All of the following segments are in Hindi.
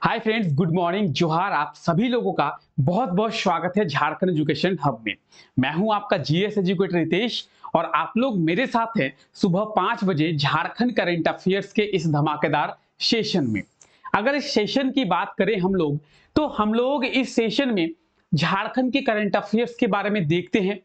हाय फ्रेंड्स, गुड मॉर्निंग, जोहार। आप सभी लोगों का बहुत बहुत स्वागत है झारखंड एजुकेशन हब में। मैं हूं आपका जीएस एजुकेटर रितेश और आप लोग मेरे साथ हैं सुबह 5 बजे झारखंड करंट अफेयर्स के इस धमाकेदार सेशन में। अगर इस सेशन की बात करें तो हम लोग इस सेशन में झारखंड के करंट अफेयर्स के बारे में देखते हैं,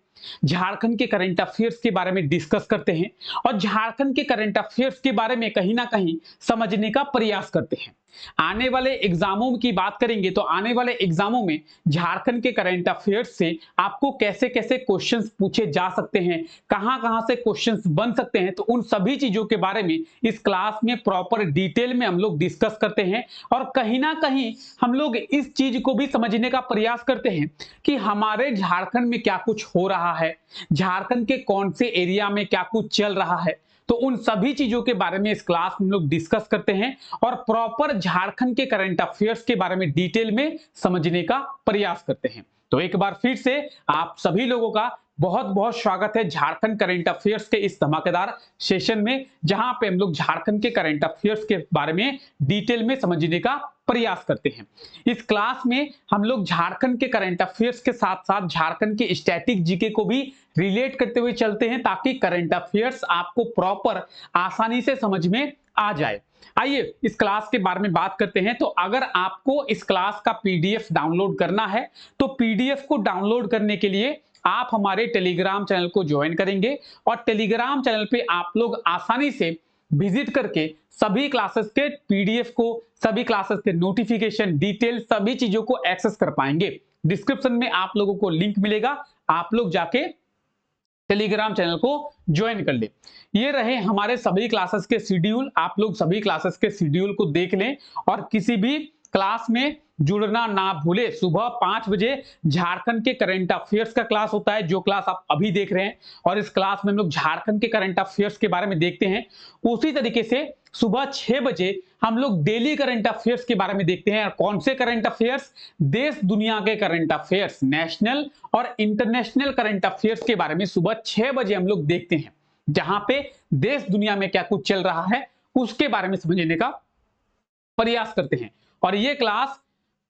झारखंड के करंट अफेयर्स के बारे में डिस्कस करते हैं और झारखंड के करंट अफेयर्स के बारे में कहीं ना कहीं समझने का प्रयास करते हैं। आने वाले एग्जामों की बात करेंगे तो आने वाले एग्जामों में झारखंड के करंट अफेयर्स से आपको कैसे कैसे क्वेश्चंस पूछे जा सकते हैं, कहां कहां से क्वेश्चंस बन सकते हैं, तो उन सभी चीजों के बारे में इस क्लास में प्रॉपर डिटेल में हम लोग डिस्कस करते हैं। और कहीं ना कहीं हम लोग इस चीज को भी समझने का प्रयास करते हैं कि हमारे झारखंड में क्या कुछ हो रहा है, झारखंड के कौन से एरिया में क्या कुछ चल रहा है, तो उन सभी चीजों के बारे में इस क्लास में हम लोग डिस्कस करते हैं और प्रॉपर झारखंड के करंट अफेयर्स के बारे में डिटेल में समझने का प्रयास करते हैं। तो एक बार फिर से आप सभी लोगों का बहुत बहुत स्वागत है झारखंड करंट अफेयर्स के इस धमाकेदार सेशन में, जहां पे हम लोग झारखंड के करंट अफेयर्स के बारे में डिटेल में समझने का प्रयास करते हैं। इस क्लास में हम लोग झारखंड के करंट अफेयर्स के साथ साथ झारखंड के स्टैटिक जीके को भी रिलेट करते हुए चलते हैं, ताकि करंट अफेयर्स आपको प्रॉपर आसानी से समझ में आ जाए। आइए इस क्लास के बारे में बात करते हैं। तो अगर आपको इस क्लास का पीडीएफ डाउनलोड करना है तो पीडीएफ को डाउनलोड करने के लिए आप हमारे टेलीग्राम चैनल को ज्वाइन करेंगे और टेलीग्राम चैनल पे आप लोग आसानी से विजिट करके सभी क्लासेस के पीडीएफ को, सभी क्लासेस के नोटिफिकेशन, डिटेल, सभी चीजों को एक्सेस कर पाएंगे। डिस्क्रिप्शन में आप लोगों को लिंक मिलेगा, आप लोग जाके टेलीग्राम चैनल को ज्वाइन कर ले। ये रहे हमारे सभी क्लासेस के शेड्यूल, आप लोग सभी क्लासेस के शेड्यूल को देख लें और किसी भी क्लास में जुड़ना ना भूले। सुबह 5 बजे झारखंड के करंट अफेयर्स का क्लास होता है, जो क्लास आप अभी देख रहे हैं, और इस क्लास में हम लोग झारखंड के करंट अफेयर्स के बारे में देखते हैं। उसी तरीके से सुबह 6 बजे हम लोग डेली करंट अफेयर्स के बारे में देखते हैं। और कौन से करंट अफेयर्स? देश दुनिया के करंट अफेयर्स, नेशनल और इंटरनेशनल करंट अफेयर्स के बारे में सुबह 6 बजे हम लोग देखते हैं, जहां पे देश दुनिया में क्या कुछ चल रहा है उसके बारे में समझने का प्रयास करते हैं। और ये क्लास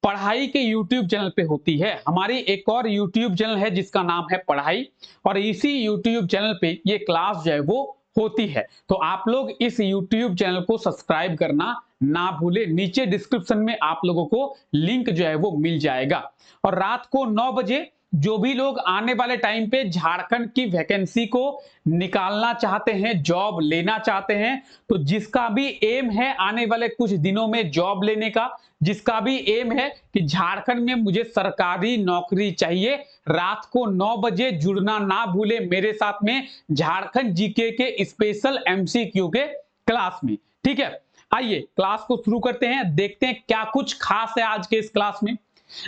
पढ़ाई के YouTube चैनल पे होती है। हमारी एक और YouTube चैनल है जिसका नाम है पढ़ाई, और इसी YouTube चैनल पे ये क्लास जो है वो होती है। तो आप लोग इस YouTube चैनल को सब्सक्राइब करना ना भूले। नीचे डिस्क्रिप्शन में आप लोगों को लिंक जो है वो मिल जाएगा। और रात को 9 बजे जो भी लोग आने वाले टाइम पे झारखंड की वैकेंसी को निकालना चाहते हैं, जॉब लेना चाहते हैं, तो जिसका भी एम है आने वाले कुछ दिनों में जॉब लेने का, जिसका भी एम है कि झारखंड में मुझे सरकारी नौकरी चाहिए, रात को 9 बजे जुड़ना ना भूले मेरे साथ में झारखंड जीके के स्पेशल एमसीक्यू के क्लास में। ठीक है, आइए क्लास को शुरू करते हैं, देखते हैं क्या कुछ खास है आज के इस क्लास में।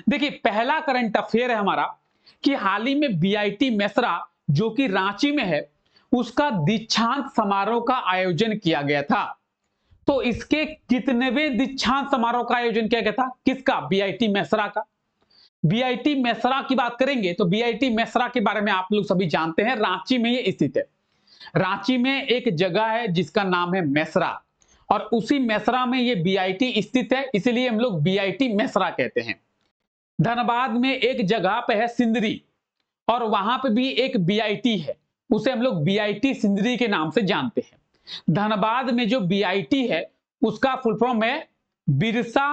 देखिए, पहला करंट अफेयर है हमारा कि हाल ही में बीआईटी मेसरा जो कि रांची में है, उसका दीक्षांत समारोह का आयोजन किया गया था। तो इसके कितनेवें दीक्षांत समारोह का आयोजन किया गया था? किसका? बीआईटी मेसरा का। बीआईटी मेसरा की बात करेंगे तो बीआईटी मेसरा के बारे में आप लोग सभी जानते हैं, रांची में ये स्थित है। रांची में एक जगह है जिसका नाम है मेसरा, और उसी मेसरा में ये बीआईटी स्थित है, इसलिए हम लोग बीआईटी मेसरा कहते हैं। धनबाद में एक जगह पे है सिंदरी, और वहां पे भी एक बीआईटी है, उसे हम लोग बीआईटी सिंदरी के नाम से जानते हैं। धनबाद में जो बीआईटी है उसका फुल फॉर्म है बिरसा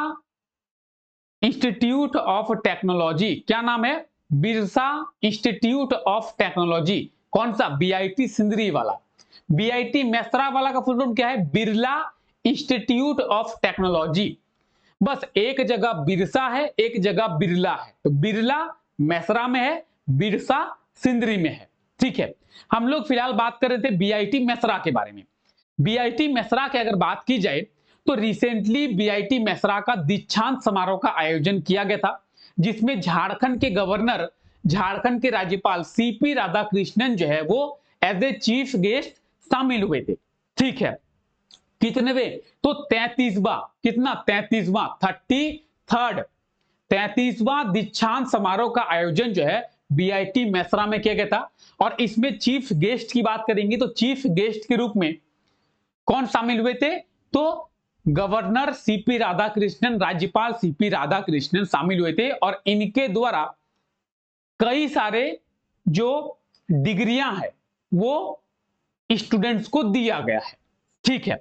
इंस्टीट्यूट ऑफ टेक्नोलॉजी। क्या नाम है? Birsa institute of technology. कौन सा? बीआईटी सिंदरी वाला। बीआईटी मेसरा वाला का फुल फॉर्म क्या है? Birla institute of technology. बस एक जगह बिरसा है, एक जगह बिरला है, तो बिरला मेसरा में है, बिरसा सिंदरी में है। ठीक है, हम लोग फिलहाल बात कर रहे थे बीआईटी मेसरा के बारे में। बीआईटी मेसरा की अगर बात की जाए तो रिसेंटली बीआईटी मेसरा का दीक्षांत समारोह का आयोजन किया गया था, जिसमें झारखंड के गवर्नर, झारखंड के राज्यपाल सीपी राधाकृष्णन जो है वो एज ए चीफ गेस्ट शामिल हुए थे। ठीक है, कितनेवे? तो 33वां। कितना? 33वां, 33वां दीक्षांत समारोह का आयोजन जो है बीआईटी मेसरा में किया गया था। और इसमें चीफ गेस्ट की बात करेंगे तो चीफ गेस्ट के रूप में कौन शामिल हुए थे? तो गवर्नर सीपी राधाकृष्णन, राज्यपाल सीपी राधाकृष्णन शामिल हुए थे और इनके द्वारा कई सारे जो डिग्रियां हैं वो स्टूडेंट्स को दिया गया है। ठीक है,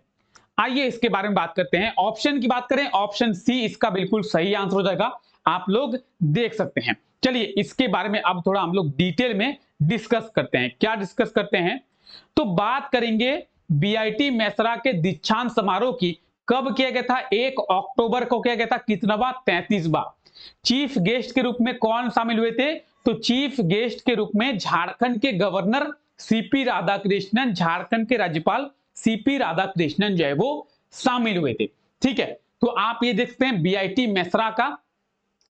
आइए इसके बारे में बात करते हैं। ऑप्शन की बात करें, ऑप्शन सी इसका बिल्कुल सही आंसर हो जाएगा, आप लोग देख सकते हैं। चलिए इसके बारे में अब थोड़ा हम लोग डिटेल में डिस्कस करते हैं। क्या डिस्कस करते हैं, तो बात करेंगे बीआईटी मेसरा के दीक्षांत समारोह की। कब किया गया था? 1 अक्टूबर को किया गया था। कितनवा? 33वां। चीफ गेस्ट के रूप में कौन शामिल हुए थे? तो चीफ गेस्ट के रूप में झारखंड के गवर्नर सीपी राधाकृष्णन, झारखंड के राज्यपाल सीपी राधाकृष्णन जो है वो शामिल हुए थे। ठीक है, तो आप ये देखते हैं बीआईटी मेसरा का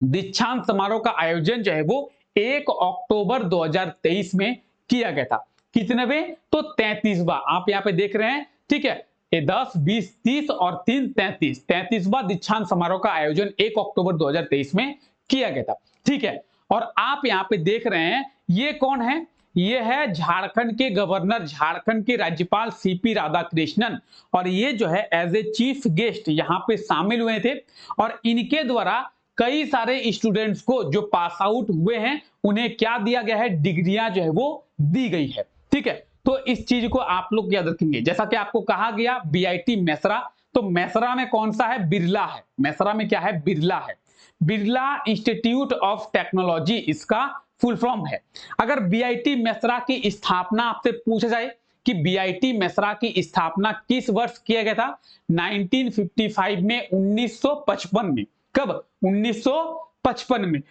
दीक्षांत समारोह का आयोजन जो है वो 1 अक्टूबर 2023 में किया गया था। कितनेवें? तो 33वां। आप यहाँ पे देख रहे हैं। ठीक है, ये 10, 20, 30 और 3 33, 33वां दीक्षांत समारोह का आयोजन 1 अक्टूबर 2023 में किया गया था। ठीक है, और आप यहाँ पे देख रहे हैं ये कौन है? ये है झारखंड के गवर्नर, झारखंड के राज्यपाल सीपी राधाकृष्णन, और ये जो है एज ए चीफ गेस्ट यहाँ पे शामिल हुए थे और इनके द्वारा कई सारे स्टूडेंट्स को जो पास आउट हुए हैं उन्हें क्या दिया गया है? डिग्रियां जो है वो दी गई है। ठीक है, तो इस चीज को आप लोग याद रखेंगे। जैसा कि आपको कहा गया बीआईटी मेसरा, तो मेसरा में कौन सा है? बिरला है। मेसरा में क्या है? बिरला है। बिरला इंस्टीट्यूट ऑफ टेक्नोलॉजी इसका फुल फॉर्म है। अगर बीआईटी मेसरा की स्थापना आपसे पूछा जाए कि बीआईटी मेसरा की स्थापना किस वर्ष किया गया था? 1955 में, 1955 में। कब? 1955 में।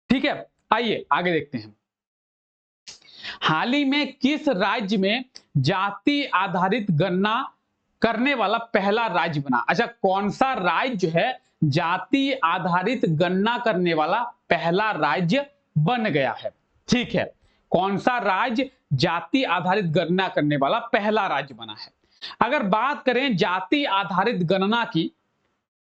ठीक है, आइए आगे देखते हैं। हाल ही में किस राज्य में जाति आधारित गणना करने वाला पहला राज्य बना? अच्छा, कौन सा राज्य जो है जाति आधारित गणना करने वाला पहला राज्य बन गया है? ठीक है, कौन सा राज्य जाति आधारित गणना करने वाला पहला राज्य बना है? अगर बात करें जाति आधारित गणना की,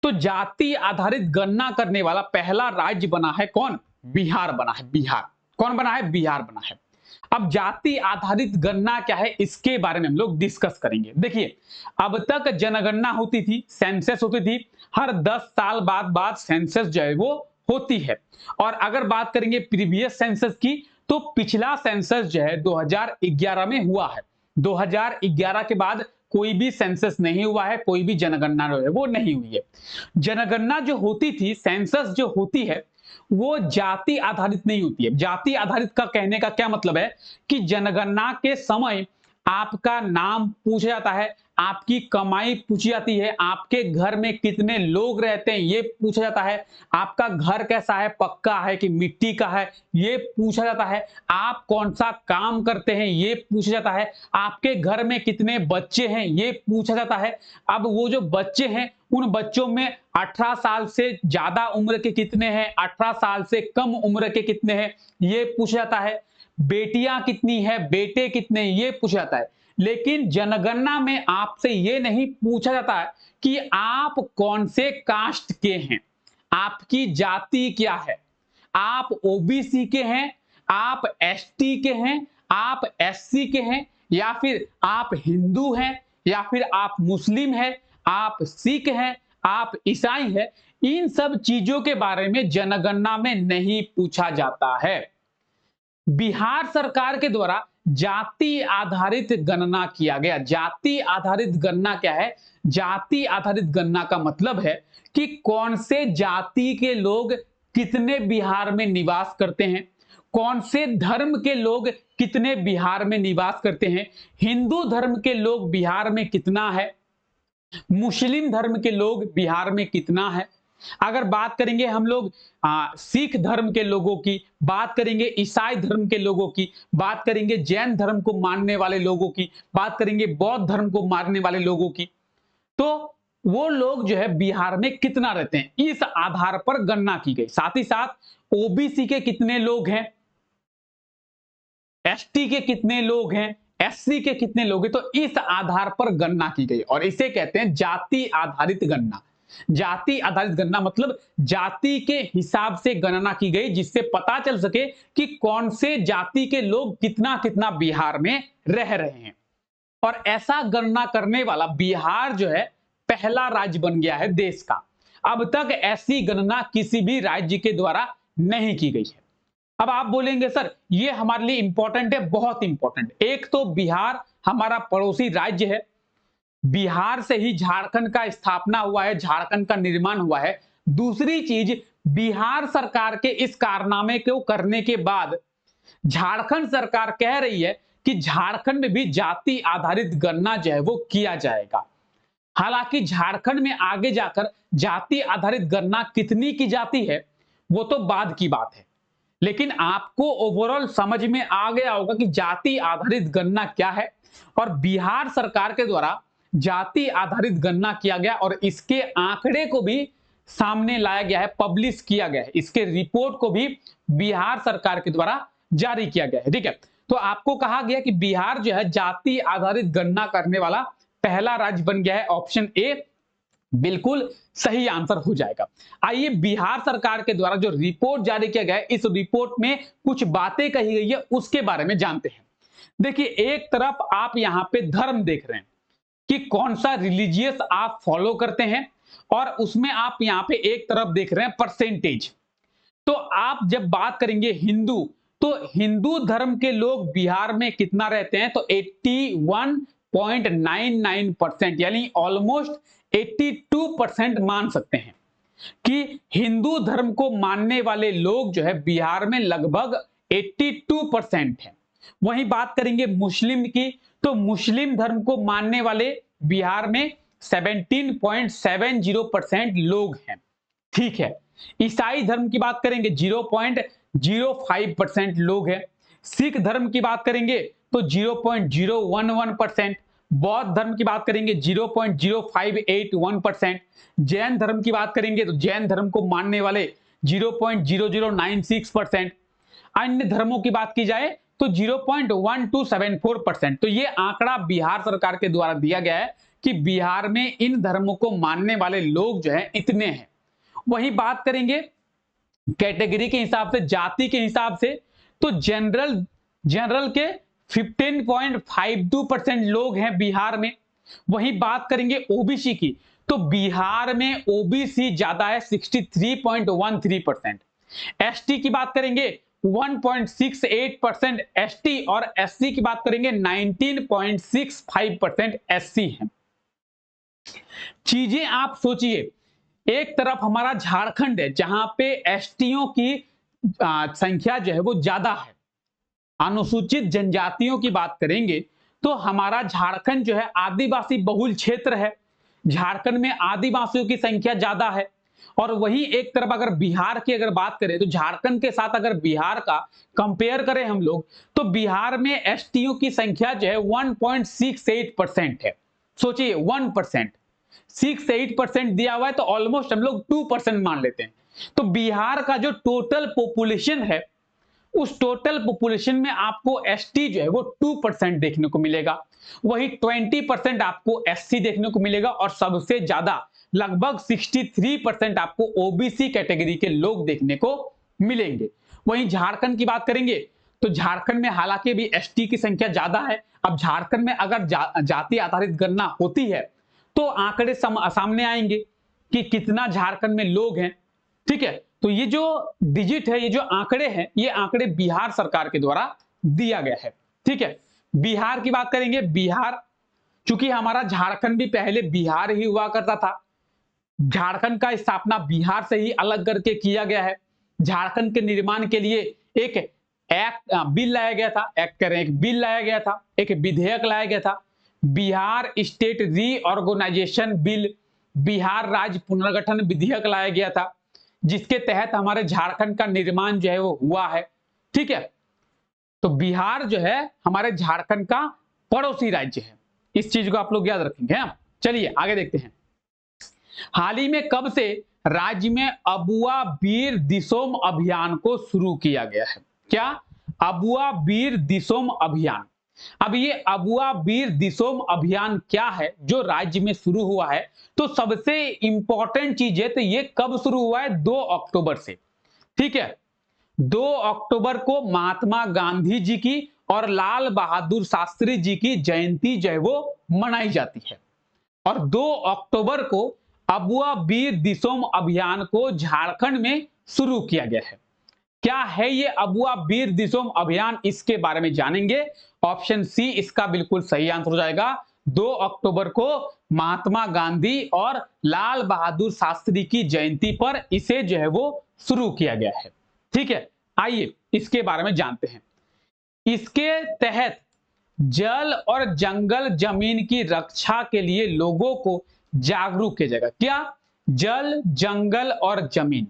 तो जाति आधारित गणना करने वाला पहला राज्य बना है कौन? बिहार बना है। बिहार। कौन बना है? बिहार बना है। अब जाति आधारित गणना क्या है इसके बारे में हम लोग डिस्कस करेंगे। देखिए, अब तक जनगणना होती थी, सेंसस होती थी, हर 10 साल बाद सेंसस जो है वो होती है। और अगर बात करेंगे प्रीवियस सेंसस की, तो पिछला सेंसस जो है 2011 में हुआ है। 2011 के बाद कोई भी सेंसस नहीं हुआ है, कोई भी जनगणना जो है वो नहीं हुई है। जनगणना जो होती थी, सेंसस जो होती है, वो जाति आधारित नहीं होती है। जाति आधारित का कहने का क्या मतलब है कि जनगणना के समय आपका नाम पूछा जाता है, आपकी कमाई पूछी जाती है, आपके घर में कितने लोग रहते हैं ये पूछा जाता है, आपका घर कैसा है, पक्का है कि मिट्टी का है ये पूछा जाता है, आप कौन सा काम करते हैं ये पूछा जाता है, आपके घर में कितने बच्चे हैं ये पूछा जाता है। अब वो जो बच्चे हैं उन बच्चों में 18 साल से ज्यादा उम्र के कितने हैं, 18 साल से कम उम्र के कितने हैं ये पूछा जाता है, बेटियां कितनी है, बेटे कितने, ये पूछा जाता है। लेकिन जनगणना में आपसे ये नहीं पूछा जाता है कि आप कौन से कास्ट के हैं, आपकी जाति क्या है, आप ओबीसी के हैं, आप एसटी के हैं, आप एससी के हैं, या फिर आप हिंदू हैं, या फिर आप मुस्लिम हैं, आप सिख हैं, आप ईसाई हैं। इन सब चीजों के बारे में जनगणना में नहीं पूछा जाता है। बिहार सरकार के द्वारा जाति आधारित गणना किया गया। जाति आधारित गणना क्या है? जाति आधारित गणना का मतलब है कि कौन से जाति के लोग कितने बिहार में निवास करते हैं, कौन से धर्म के लोग कितने बिहार में निवास करते हैं, हिंदू धर्म के लोग बिहार में कितना है, मुस्लिम धर्म के लोग बिहार में कितना है। अगर बात करेंगे हम लोग सिख धर्म के लोगों की, बात करेंगे ईसाई धर्म के लोगों की, बात करेंगे जैन धर्म को मानने वाले लोगों की, बात करेंगे बौद्ध धर्म को मानने वाले लोगों की, तो वो लोग जो है बिहार में कितना रहते हैं, इस आधार पर गणना की गई। साथ ही साथ ओबीसी के कितने लोग हैं, एसटी के कितने लोग हैं, एससी के कितने लोग हैं, तो इस आधार पर गणना की गई और इसे कहते हैं जाति आधारित गणना। जाति आधारित गणना मतलब जाति के हिसाब से गणना की गई, जिससे पता चल सके कि कौन से जाति के लोग कितना कितना बिहार में रह रहे हैं। और ऐसा गणना करने वाला बिहार जो है पहला राज्य बन गया है देश का। अब तक ऐसी गणना किसी भी राज्य के द्वारा नहीं की गई है। अब आप बोलेंगे सर ये हमारे लिए इंपॉर्टेंट है, बहुत इंपॉर्टेंट। एक तो बिहार हमारा पड़ोसी राज्य है, बिहार से ही झारखंड का स्थापना हुआ है, झारखंड का निर्माण हुआ है। दूसरी चीज, बिहार सरकार के इस कारनामे को करने के बाद झारखंड सरकार कह रही है कि झारखंड में भी जाति आधारित गणना जो है वो किया जाएगा। हालांकि झारखंड में आगे जाकर जाति आधारित गणना कितनी की जाती है वो तो बाद की बात है, लेकिन आपको ओवरऑल समझ में आ गया होगा कि जाति आधारित गणना क्या है और बिहार सरकार के द्वारा जाति आधारित गणना किया गया और इसके आंकड़े को भी सामने लाया गया है, पब्लिश किया गया है। इसके रिपोर्ट को भी बिहार सरकार के द्वारा जारी किया गया है। ठीक है, तो आपको कहा गया कि बिहार जो है जाति आधारित गणना करने वाला पहला राज्य बन गया है। ऑप्शन ए बिल्कुल सही आंसर हो जाएगा। आइए बिहार सरकार के द्वारा जो रिपोर्ट जारी किया गया है, इस रिपोर्ट में कुछ बातें कही गई है उसके बारे में जानते हैं। देखिए, एक तरफ आप यहां पे धर्म देख रहे हैं कि कौन सा रिलीजियस आप फॉलो करते हैं और उसमें आप यहां पे एक तरफ देख रहे हैं परसेंटेज। तो आप जब बात करेंगे हिंदू, तो हिंदू धर्म के लोग बिहार में कितना रहते हैं, तो 81.99% यानी ऑलमोस्ट 82% मान सकते हैं कि हिंदू धर्म को मानने वाले लोग जो है बिहार में लगभग 82% है। वहीं बात करेंगे मुस्लिम की, तो मुस्लिम धर्म को मानने वाले बिहार में 17.70% लोग हैं। ठीक है, ईसाई धर्म की बात करेंगे 0.05% लोग हैं। सिख धर्म की बात करेंगे तो 0.011%, बौद्ध धर्म की बात करेंगे 0.0581%, जैन धर्म की बात करेंगे तो जैन धर्म को मानने वाले 0.0096%, अन्य धर्मों की बात की जाए तो 0.1274%। तो ये आंकड़ा बिहार सरकार के द्वारा दिया गया है कि बिहार में इन धर्मों को मानने वाले लोग जो हैं इतने हैं। वही बात करेंगे कैटेगरी के हिसाब से, जाति के हिसाब से, तो जनरल के 15.52% लोग हैं बिहार में। वही बात करेंगे ओबीसी की, तो बिहार में ओबीसी ज्यादा है 63.13%। एसटी की बात करेंगे 1.68% एसटी और एससी की बात करेंगे 19.65% एससी है। चीजें आप सोचिए, एक तरफ हमारा झारखंड है जहां पे एसटीओ की संख्या जो है वो ज्यादा है। अनुसूचित जनजातियों की बात करेंगे तो हमारा झारखंड जो है आदिवासी बहुल क्षेत्र है, झारखंड में आदिवासियों की संख्या ज्यादा है। और वहीं एक तरफ अगर बिहार की अगर बात करें तो झारखंड के साथ अगर बिहार का कंपेयर करें हम लोग, तो बिहार में एसटीओ की संख्या जो है 1.68% है। सोचिए 1%, 6-8% दिया हुआ है तो ऑलमोस्ट हम लोग 2% मान लेते हैं। तो बिहार का जो टोटल पॉपुलेशन है, उस टोटल पॉपुलेशन में आपको एसटी जो है वो 2% देखने को मिलेगा, वही 20% आपको एससी देखने को मिलेगा और सबसे ज्यादा लगभग 63% आपको ओबीसी कैटेगरी के लोग देखने को मिलेंगे। वहीं झारखंड की बात करेंगे तो झारखंड में हालांकि भी एसटी की संख्या ज्यादा है। अब झारखंड में अगर जाति आधारित गणना होती है तो आंकड़े सामने आएंगे कि कितना झारखंड में लोग हैं। ठीक है, तो ये जो डिजिट है, ये जो आंकड़े हैं, ये आंकड़े बिहार सरकार के द्वारा दिया गया है। ठीक है, बिहार की बात करेंगे, बिहार चूंकि हमारा झारखंड भी पहले बिहार ही हुआ करता था, झारखंड का स्थापना बिहार से ही अलग करके किया गया है। झारखंड के निर्माण के लिए एक बिल लाया गया था, एक बिल लाया गया था, एक विधेयक लाया गया था, Bihar state reorganisation bill, Bihar राज्य पुनर्गठन विधेयक लाया गया था, जिसके तहत हमारे झारखंड का निर्माण जो है वो हुआ है। ठीक है, तो बिहार जो है हमारे झारखंड का पड़ोसी राज्य है, इस चीज को आप लोग याद रखेंगे। चलिए आगे देखते हैं। हाल ही में कब से राज्य में अबुआ बीर दिसोम अभियान को शुरू किया गया है? क्या? अबुआ बीर दिसोम अभियान। अब ये अबुआ बीर दिसोम अभियान क्या है जो राज्य में शुरू हुआ है? तो सबसे इंपॉर्टेंट चीज है, तो ये कब शुरू हुआ है? 2 अक्टूबर से। ठीक है, 2 अक्टूबर को महात्मा गांधी जी की और लाल बहादुर शास्त्री जी की जयंती जो है वो मनाई जाती है। और 2 अक्टूबर को अबुआ बीर दिसोम अभियान को झारखंड में शुरू किया गया है। क्या है ये अबुआ बीर दिसोम अभियान, इसके बारे में जानेंगे। ऑप्शन सी इसका बिल्कुल सही आंसर हो जाएगा। 2 अक्टूबर को महात्मा गांधी और लाल बहादुर शास्त्री की जयंती पर इसे जो है वो शुरू किया गया है। ठीक है, आइए इसके बारे में जानते हैं। इसके तहत जल और जंगल जमीन की रक्षा के लिए लोगों को जागरूक किया जाएगा। क्या? जल, जंगल और जमीन।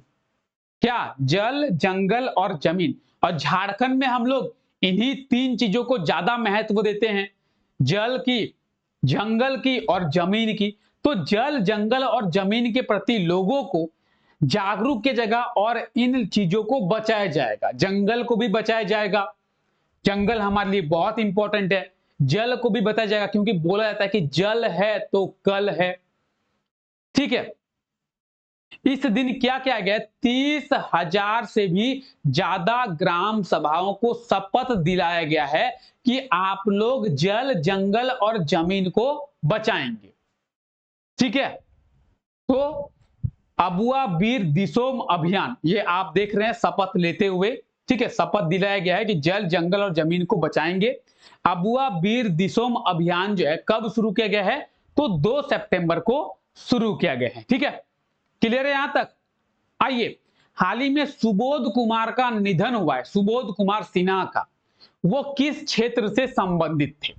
क्या? जल, जंगल और जमीन। और झारखंड में हम लोग इन्हीं 3 चीजों को ज्यादा महत्व देते हैं, जल की, जंगल की और जमीन की। तो जल, जंगल और जमीन के प्रति लोगों को जागरूक किया जाएगा और इन चीजों को बचाया जाएगा। जंगल को भी बचाया जाएगा, जंगल हमारे लिए बहुत इंपॉर्टेंट है। जल को भी बताया जाएगा क्योंकि बोला जाता है कि जल है तो कल है। ठीक है, इस दिन क्या किया गया? 30,000 से भी ज्यादा ग्राम सभाओं को शपथ दिलाया गया है कि आप लोग जल, जंगल और जमीन को बचाएंगे। ठीक है, तो अबुआ बीर दिसोम अभियान, ये आप देख रहे हैं शपथ लेते हुए। ठीक है, शपथ दिलाया गया है कि जल, जंगल और जमीन को बचाएंगे। अबुआ बीर दिसोम अभियान जो है कब शुरू किया गया है? तो 2 सितंबर को शुरू किया गया है। ठीक है, क्लियर है यहां तक? आइए, हाल ही में सुबोध कुमार का निधन हुआ है, सुबोध कुमार सिन्हा का। वो किस क्षेत्र से संबंधित थे?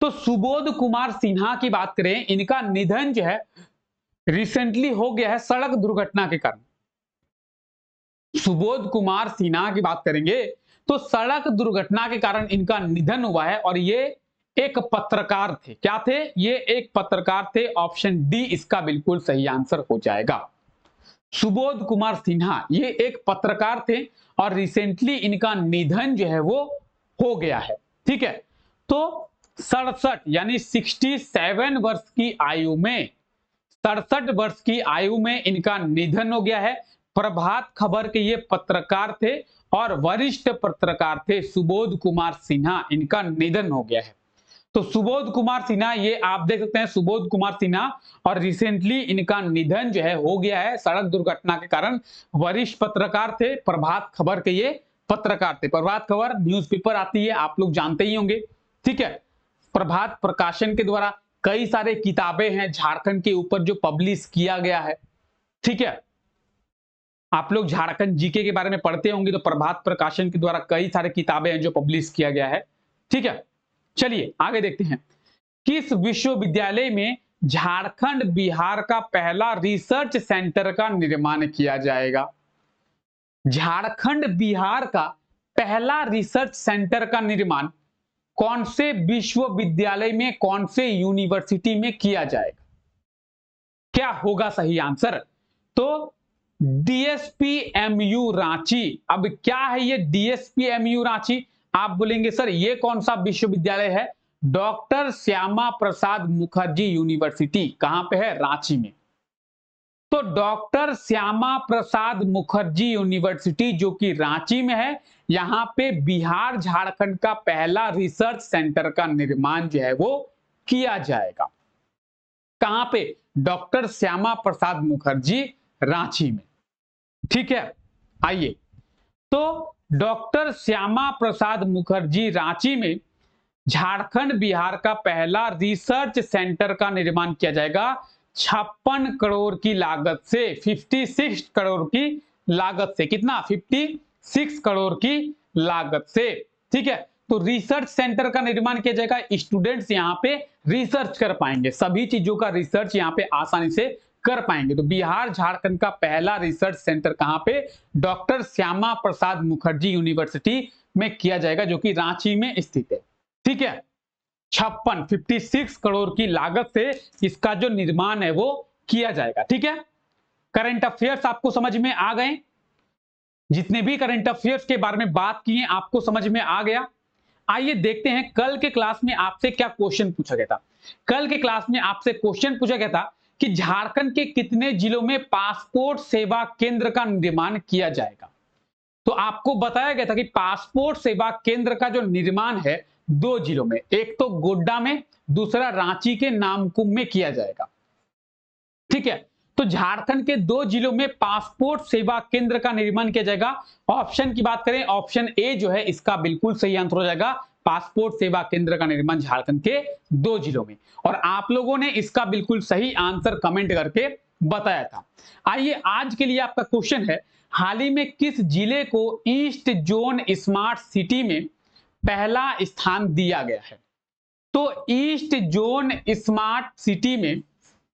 तो सुबोध कुमार सिन्हा की बात करें, इनका निधन जो है रिसेंटली हो गया है सड़क दुर्घटना के कारण। सुबोध कुमार सिन्हा की बात करेंगे तो सड़क दुर्घटना के कारण इनका निधन हुआ है और ये एक पत्रकार थे। क्या थे? ये एक पत्रकार थे। ऑप्शन डी इसका बिल्कुल सही आंसर हो जाएगा। सुबोध कुमार सिन्हा ये एक पत्रकार थे और रिसेंटली इनका निधन जो है वो हो गया है। ठीक है, तो 67 यानी 67 वर्ष की आयु में, 67 वर्ष की आयु में इनका निधन हो गया है। प्रभात खबर के ये पत्रकार थे और वरिष्ठ पत्रकार थे सुबोध कुमार सिन्हा, इनका निधन हो गया है। तो सुबोध कुमार सिन्हा, ये आप देख सकते हैं सुबोध कुमार सिन्हा, और रिसेंटली इनका निधन जो है हो गया है सड़क दुर्घटना के कारण। वरिष्ठ पत्रकार थे, प्रभात खबर के ये पत्रकार थे। प्रभात खबर न्यूज़पेपर आती है, आप लोग जानते ही होंगे। ठीक है, प्रभात प्रकाशन के द्वारा कई सारे किताबें हैं झारखंड के ऊपर जो पब्लिश किया गया है। ठीक है, आप लोग झारखंड जीके के बारे में पढ़ते होंगे तो प्रभात प्रकाशन के द्वारा कई सारे किताबें हैं जो पब्लिश किया गया है। ठीक है, चलिए आगे देखते हैं। किस विश्वविद्यालय में झारखंड बिहार का पहला रिसर्च सेंटर का निर्माण किया जाएगा? झारखंड बिहार का पहला रिसर्च सेंटर का निर्माण कौन से विश्वविद्यालय में, कौन से यूनिवर्सिटी में किया जाएगा? क्या होगा सही आंसर? तो डीएसपीएमयू रांची। अब क्या है ये डीएसपीएमयू रांची? आप बोलेंगे सर ये कौन सा विश्वविद्यालय है? Doctor Shyama Prasad Mukherjee university. कहां पे है? रांची में। तो डॉक्टर श्यामा प्रसाद मुखर्जी यूनिवर्सिटी जो कि रांची में है, यहां पे बिहार झारखंड का पहला रिसर्च सेंटर का निर्माण जो है वो किया जाएगा। कहां पे? डॉक्टर श्यामा प्रसाद मुखर्जी, रांची में। ठीक है, आइए, तो डॉक्टर श्यामा प्रसाद मुखर्जी रांची में झारखंड बिहार का पहला रिसर्च सेंटर का निर्माण किया जाएगा 56 करोड़ की लागत से, 56 करोड़ की लागत से। कितना? 56 करोड़ की लागत से। ठीक है, तो रिसर्च सेंटर का निर्माण किया जाएगा, स्टूडेंट्स यहां पे रिसर्च कर पाएंगे, सभी चीजों का रिसर्च यहां पे आसानी से कर पाएंगे। तो बिहार झारखंड का पहला रिसर्च सेंटर कहां पे? डॉक्टर श्यामा प्रसाद मुखर्जी यूनिवर्सिटी में किया जाएगा जो कि रांची में स्थित है। ठीक है, 56 करोड़ की लागत से इसका जो निर्माण है वो किया जाएगा। ठीक है, करंट अफेयर्स आपको समझ में आ गए? जितने भी करंट अफेयर्स के बारे में बात की है आपको समझ में आ गया? आइए देखते हैं कल के क्लास में आपसे क्या क्वेश्चन पूछा गया था। कल के क्लास में आपसे क्वेश्चन पूछा गया था कि झारखंड के कितने जिलों में पासपोर्ट सेवा केंद्र का निर्माण किया जाएगा। तो आपको बताया गया था कि पासपोर्ट सेवा केंद्र का जो निर्माण है दो जिलों में, एक तो गोड्डा में, दूसरा रांची के नामकुम में किया जाएगा। ठीक है, तो झारखंड के दो जिलों में पासपोर्ट सेवा केंद्र का निर्माण किया जाएगा। ऑप्शन की बात करें, ऑप्शन ए जो है इसका बिल्कुल सही आंसर हो जाएगा। पासपोर्ट सेवा केंद्र का निर्माण झारखंड के दो जिलों में, और आप लोगों ने इसका बिल्कुल सही आंसर कमेंट करके बताया था। आइए आज के लिए आपका क्वेश्चन है, हाल ही में किस जिले को ईस्ट जोन स्मार्ट सिटी में पहला स्थान दिया गया है? तो ईस्ट जोन स्मार्ट सिटी में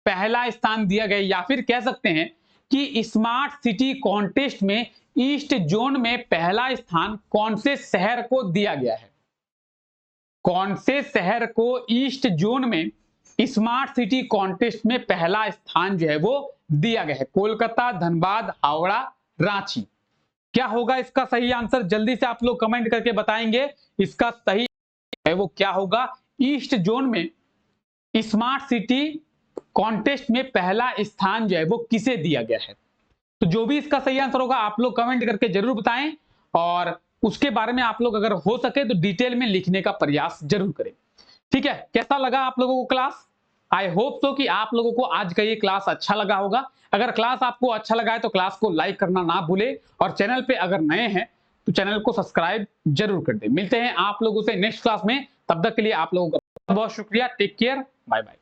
पहला स्थान दिया गया, या फिर कह सकते हैं कि स्मार्ट सिटी कॉन्टेस्ट में ईस्ट जोन में पहला स्थान कौन से शहर को दिया गया है? कौन से शहर को ईस्ट जोन में स्मार्ट सिटी कॉन्टेस्ट में पहला स्थान जो है वो दिया गया है? कोलकाता, धनबाद, हावड़ा, रांची। क्या होगा इसका सही आंसर? जल्दी से आप लोग कमेंट करके बताएंगे इसका सही है वो क्या होगा। ईस्ट जोन में स्मार्ट सिटी कॉन्टेस्ट में पहला स्थान जो है वो किसे दिया गया है? तो जो भी इसका सही आंसर होगा आप लोग कमेंट करके जरूर बताएं, और उसके बारे में आप लोग अगर हो सके तो डिटेल में लिखने का प्रयास जरूर करें। ठीक है, कैसा लगा आप लोगों को क्लास? आई होप तो कि आप लोगों को आज का ये क्लास अच्छा लगा होगा। अगर क्लास आपको अच्छा लगा है तो क्लास को लाइक करना ना भूले, और चैनल पे अगर नए हैं तो चैनल को सब्सक्राइब जरूर कर दे। मिलते हैं आप लोगों से नेक्स्ट क्लास में, तब तक के लिए आप लोगों का बहुत शुक्रिया। Take care, bye bye.